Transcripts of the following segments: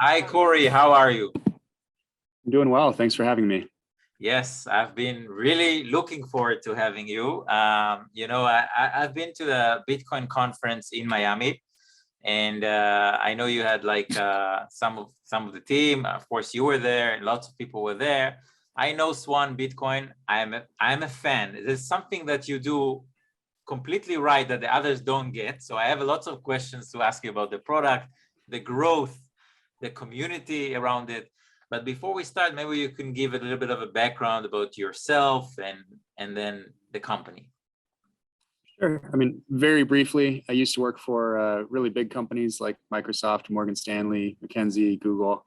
Hi, Cory. How are you? I'm doing well. Thanks for having me. Yes, I've been really looking forward to having you. I've been to the Bitcoin conference in Miami, and I know you had like some of the team. Of course, you were there, and lots of people were there. I know Swan Bitcoin. I'm a fan. There's something that you do completely right that the others don't get. So I have lots of questions to ask you about the product, the growth, the community around it. But before we start, maybe you can give a little bit of a background about yourself and then the company. Sure. I mean, very briefly, I used to work for really big companies like Microsoft, Morgan Stanley, McKinsey, Google.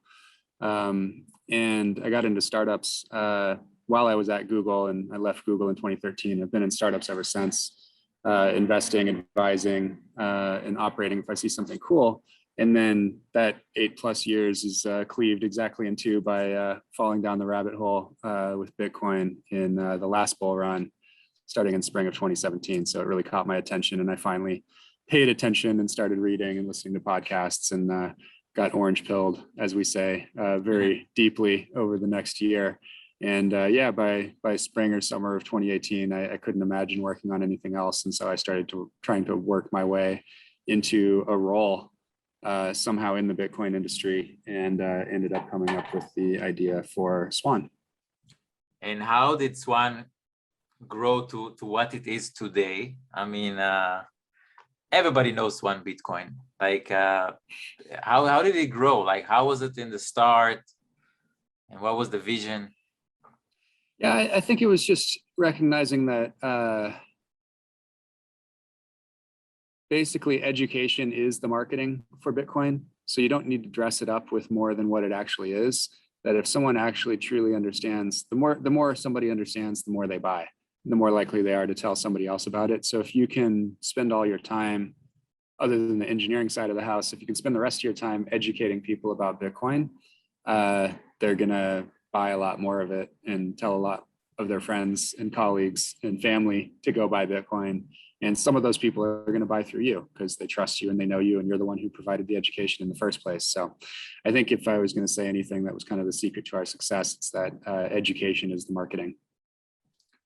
And I got into startups while I was at Google, and I left Google in 2013. I've been in startups ever since, investing, advising, and operating if I see something cool. And then that 8+ years is cleaved exactly in two by falling down the rabbit hole with Bitcoin in the last bull run, starting in spring of 2017. So it really caught my attention, and I finally paid attention and started reading and listening to podcasts and got orange pilled, as we say, very deeply over the next year. And yeah, by spring or summer of 2018, I couldn't imagine working on anything else. And so I started trying to work my way into a role somehow in the Bitcoin industry, and ended up coming up with the idea for Swan. And how did Swan grow to what it is today? I mean, everybody knows Swan Bitcoin. Like, how did it grow? Like, how was it in the start? And what was the vision? Yeah, I think it was just recognizing that basically education is the marketing for Bitcoin. So you don't need to dress it up with more than what it actually is. That if someone actually truly understands, the more somebody understands, the more they buy, the more likely they are to tell somebody else about it. So if you can spend all your time, other than the engineering side of the house, if you can spend the rest of your time educating people about Bitcoin, they're gonna buy a lot more of it and tell a lot of their friends and colleagues and family to go buy Bitcoin. And some of those people are going to buy through you because they trust you and they know you, and you're the one who provided the education in the first place. So I think if I was going to say anything that was kind of the secret to our success, it's that education is the marketing.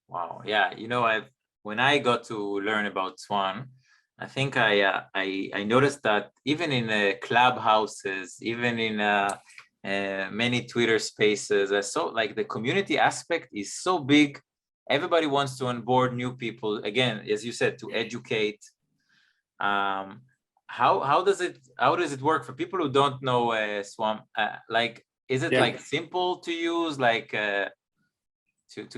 Wow. Yeah. When I got to learn about Swan, I think I noticed that even in clubhouses, even in many Twitter spaces, I saw like the community aspect is so big. Everybody wants to onboard new people. Again, as you said, to educate. How does it work for people who don't know Swan? Like, is it like simple to use? Like to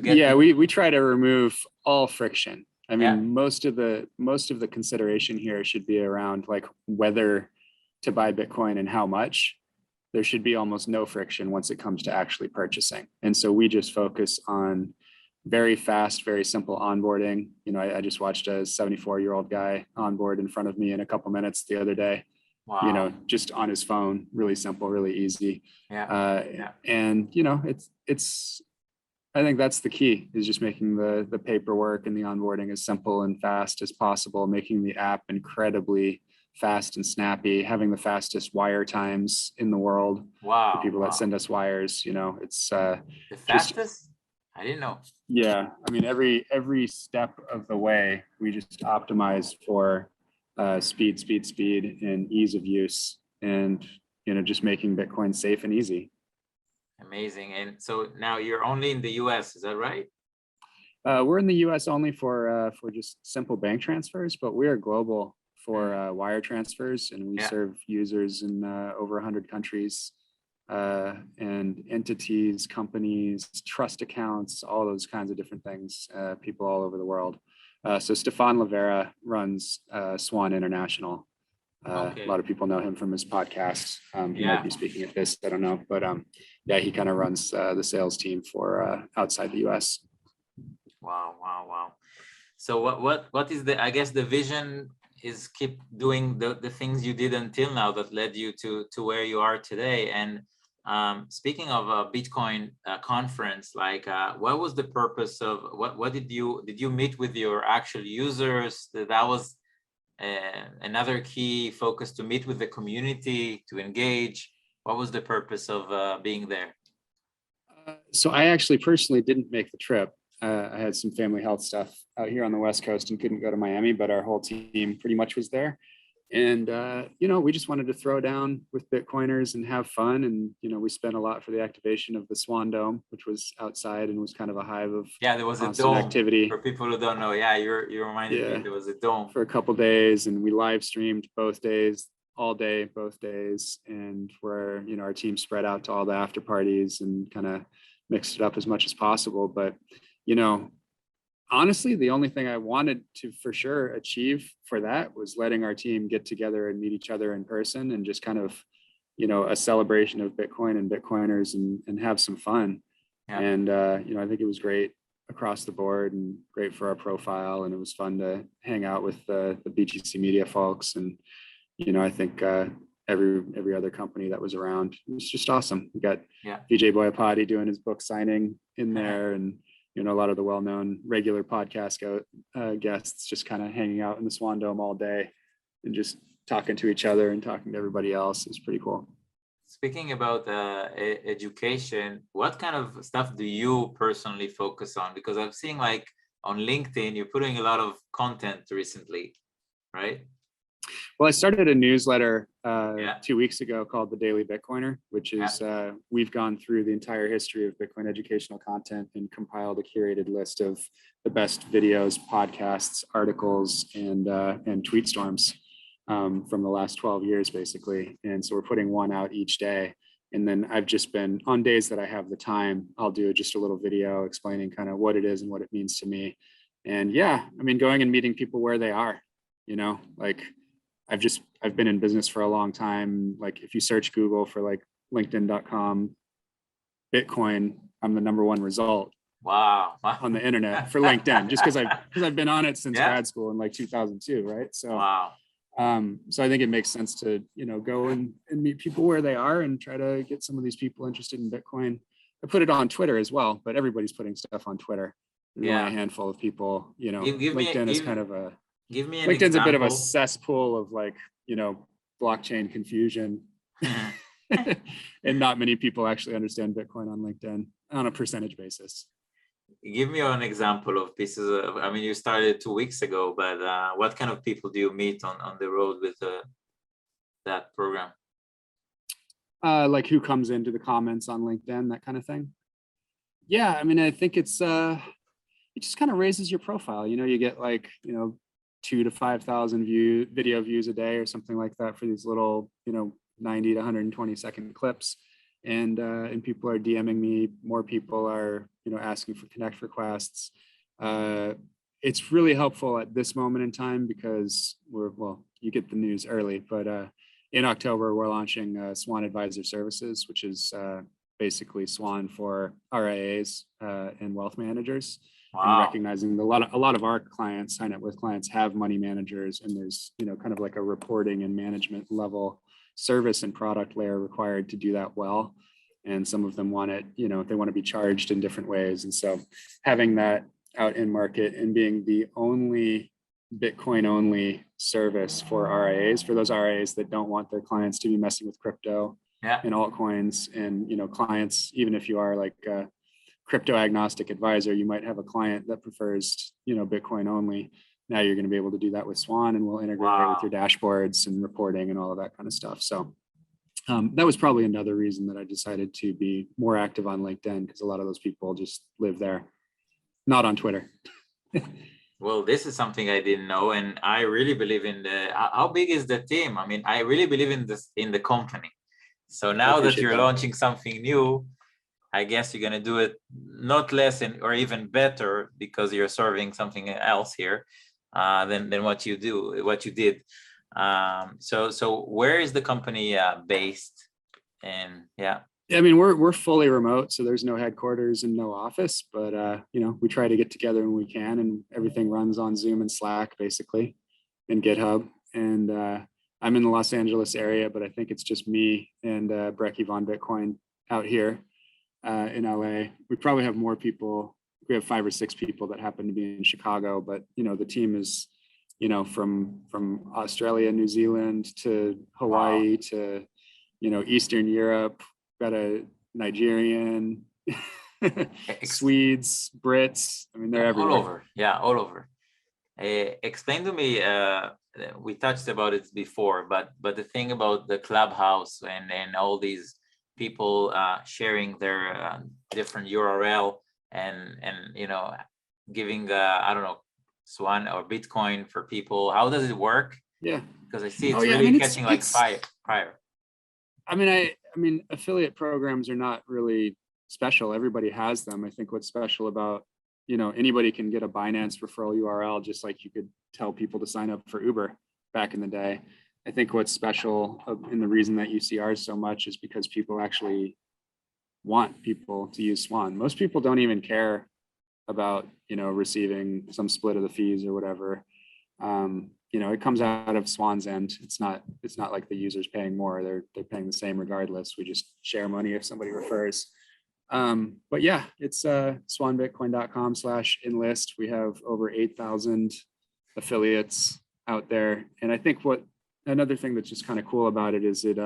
get? Yeah, we try to remove all friction. I mean, most of the consideration here should be around like whether to buy Bitcoin and how much. There should be almost no friction once it comes to actually purchasing. And so we just focus on very fast, very simple onboarding. I just watched a 74-year-old guy onboard in front of me in a couple minutes the other day. Wow. Just on his phone, really simple, really easy. And it's I think that's the key, is just making the paperwork and the onboarding as simple and fast as possible, making the app incredibly fast and snappy, having the fastest wire times in the world. Wow. For people that send us wires, it's the fastest. I didn't know. Yeah, I mean, every step of the way, we just optimize for speed, and ease of use, and just making Bitcoin safe and easy. Amazing. And so now you're only in the US, is that right? We're in the US only for just simple bank transfers, but we are global for wire transfers, and we serve users in over 100 countries, and entities, companies, trust accounts, all those kinds of different things, people all over the world. So Stefan Livera runs Swan International. A lot of people know him from his podcast. He might be speaking at this, I don't know, but yeah, he kind of runs the sales team for outside the US. Wow. So what is I guess the vision is keep doing the things you did until now that led you to where you are today. And speaking of a Bitcoin conference, like what was the purpose of what did you meet with your actual users? That was another key focus, to meet with the community, to engage, What was the purpose of being there? So I actually personally didn't make the trip. I had some family health stuff out here on the West Coast and couldn't go to Miami, but our whole team pretty much was there. And, we just wanted to throw down with Bitcoiners and have fun. And, we spent a lot for the activation of the Swan Dome, which was outside and was kind of a hive of there was a constant dome activity. for people who don't know. You reminded me there was a dome for a couple days, and we live streamed both days, all day, both days. And where, our team spread out to all the after parties and kind of mixed it up as much as possible. But, honestly, the only thing I wanted to for sure achieve for that was letting our team get together and meet each other in person and just kind of, a celebration of Bitcoin and Bitcoiners and have some fun. Yeah. And, I think it was great across the board and great for our profile. And it was fun to hang out with the BTC media folks. And, I think every other company that was around, it was just awesome. We got VJ Boyapati doing his book signing in there, and a lot of the well-known regular podcast guests just kind of hanging out in the Swan Dome all day and just talking to each other and talking to everybody else. It's pretty cool. Speaking about education, what kind of stuff do you personally focus on? Because I've seen like on LinkedIn, you're putting a lot of content recently, right? Well, I started a newsletter 2 weeks ago called The Daily Bitcoiner, which is we've gone through the entire history of Bitcoin educational content and compiled a curated list of the best videos, podcasts, articles, and tweet storms from the last 12 years, basically. And so we're putting one out each day. And then I've just been, on days that I have the time, I'll do just a little video explaining kind of what it is and what it means to me. And going and meeting people where they are, like I've been in business for a long time. Like if you search Google for like linkedin.com Bitcoin, I'm the number one result. Wow. On the internet for LinkedIn, just because I've been on it since grad school in like 2002, right? So wow. So I think it makes sense to go and meet people where they are and try to get some of these people interested in Bitcoin. I put it on Twitter as well, but everybody's putting stuff on Twitter. There's only a handful of people. LinkedIn is kind of a give me an LinkedIn's example. A bit of a cesspool of like blockchain confusion, and not many people actually understand Bitcoin on LinkedIn on a percentage basis. Give me an example of pieces of, you started 2 weeks ago, but what kind of people do you meet on the road with that program? Like who comes into the comments on LinkedIn, that kind of thing. Yeah, I think it's it just kind of raises your profile. You get like 2,000 to 5,000 video views a day or something like that for these little 90 to 120 second clips. And people are DMing me. More people are, asking for connect requests. It's really helpful at this moment in time because you get the news early, but in October, we're launching Swan Advisor Services, which is basically Swan for RIAs and wealth managers. Wow. And recognizing a lot of our clients, high net worth clients, have money managers, and there's, kind of like a reporting and management level service and product layer required to do that well. And some of them want it, they want to be charged in different ways. And so having that out in market and being the only Bitcoin only service for RIAs, for those RIAs that don't want their clients to be messing with crypto and altcoins, and, clients, even if you are like a crypto agnostic advisor, you might have a client that prefers, Bitcoin only. Now you're going to be able to do that with Swan, and we'll integrate it with your dashboards and reporting and all of that kind of stuff. So that was probably another reason that I decided to be more active on LinkedIn, because a lot of those people just live there, not on Twitter. Well, this is something I didn't know, and I really believe in how big is the team? I really believe in the company. So now that you're launching something new, I guess you're going to do it not less or even better, because you're serving something else here than what you did. So where is the company based? And we're fully remote, so there's no headquarters and no office, but we try to get together when we can, and everything runs on Zoom and Slack basically, and GitHub. And I'm in the Los Angeles area, but I think it's just me and Brecky Von Bitcoin out here in LA. We probably have more people. We have 5 or 6 people that happen to be in Chicago, but the team is from Australia, New Zealand to Hawaii to Eastern Europe, got a Nigerian, Swedes, Brits. I mean, they're everywhere. All over. Yeah, all over. Explain to me, we touched about it before, but the thing about the Clubhouse and all these people sharing their different URL and giving I don't know, Swan or Bitcoin for people. How does it work? Yeah, because I see it's really catching like fire. I mean, affiliate programs are not really special. Everybody has them. I think what's special about, anybody can get a Binance referral URL, just like you could tell people to sign up for Uber back in the day. I think what's special and the reason that you see ours so much is because people actually want people to use Swan. Most people don't even care about, receiving some split of the fees or whatever. It comes out of Swan's end. It's not like the user's paying more. They're paying the same regardless. We just share money if somebody refers. But yeah, it's swanbitcoin.com/enlist. We have over 8,000 affiliates out there. And I think another thing that's just kind of cool about it is it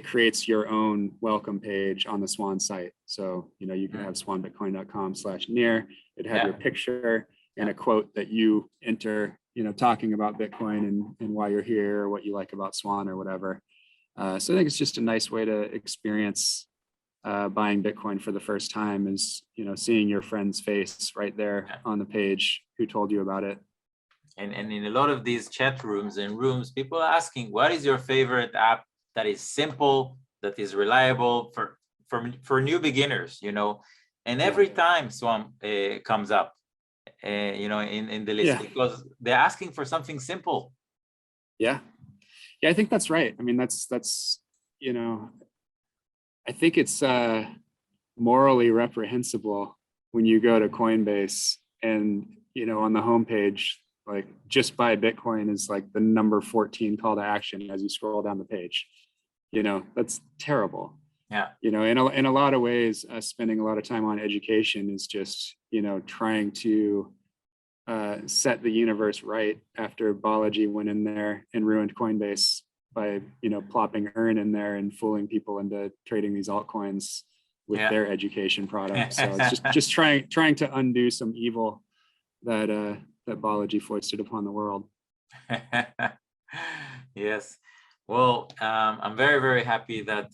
creates your own welcome page on the Swan site. So, you can have swanbitcoin.com/near. It'd have your picture and a quote that you enter, talking about Bitcoin and why you're here or what you like about Swan or whatever. So I think it's just a nice way to experience buying Bitcoin for the first time is, seeing your friend's face right there on the page who told you about it. And in a lot of these chat rooms and rooms, people are asking, what is your favorite app that is simple, that is reliable for new beginners, and every time Swan comes up, in the list because they're asking for something simple. Yeah, I think that's right. I mean, that's I think it's morally reprehensible when you go to Coinbase and, on the homepage, like just buy Bitcoin is like the number 14 call to action as you scroll down the page. That's terrible. Yeah. In a lot of ways, spending a lot of time on education is just, trying to set the universe right after Balaji went in there and ruined Coinbase by, plopping EARN in there and fooling people into trading these altcoins with their education products. So it's just trying to undo some evil that Balaji foisted upon the world. Yes. Well, I'm very, very happy that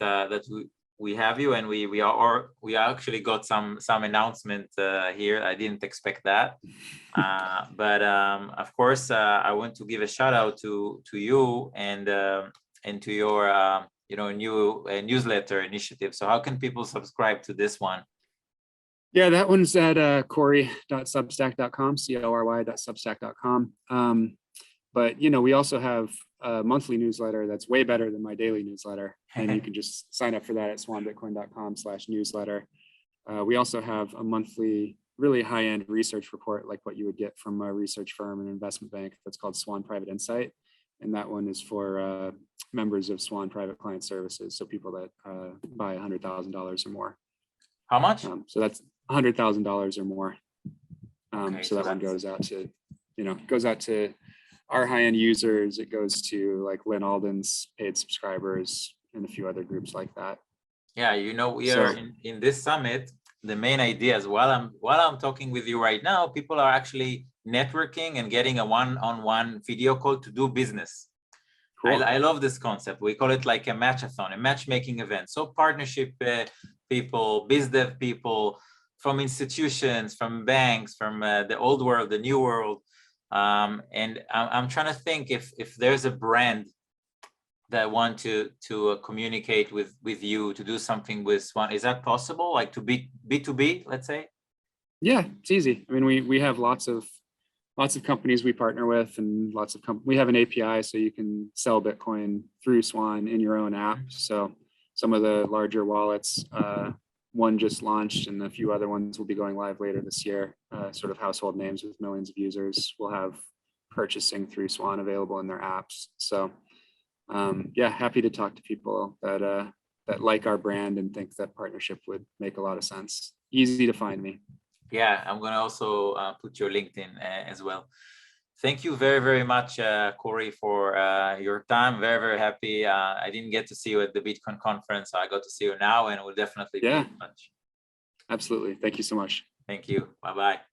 we have you, and we actually got some announcement here. I didn't expect that, but of course I want to give a shout out to you and to your new newsletter initiative. So how can people subscribe to this one? Yeah, that one's at cory.substack.com, cory.substack.com. But we also have a monthly newsletter that's way better than my daily newsletter, and you can just sign up for that at swanbitcoin.com/newsletter. We also have a monthly, really high-end research report, like what you would get from a research firm and investment bank, that's called Swan Private Insight, and that one is for members of Swan Private Client Services, so people that buy $100,000 or more. How much? So that's $100,000 or more. Okay, so that one goes out to our high-end users. It goes to like Lynn Alden's paid subscribers and a few other groups like that. Yeah, we are in this summit. The main idea is while I'm talking with you right now, people are actually networking and getting a one-on-one video call to do business. Cool. I love this concept. We call it like a matchathon, a matchmaking event. So partnership people, biz dev people, from institutions, from banks, from the old world, the new world. And I'm trying to think if there's a brand that want to communicate with you to do something with Swan. Is that possible? Like to be B2B, let's say? Yeah, it's easy. I mean, we have lots of companies we partner with, and we have an API so you can sell Bitcoin through Swan in your own app. So some of the larger wallets, one just launched and a few other ones will be going live later this year. Sort of household names with millions of users will have purchasing through Swan available in their apps. So yeah, happy to talk to people that like our brand and think that partnership would make a lot of sense. Easy to find me. Yeah, I'm gonna also put your LinkedIn as well. thank you very, very much, Cory, for your time. Very, very happy. I didn't get to see you at the Bitcoin conference. So I got to see you now, and we'll definitely be in touch. Absolutely. Thank you so much. Thank you. Bye-bye.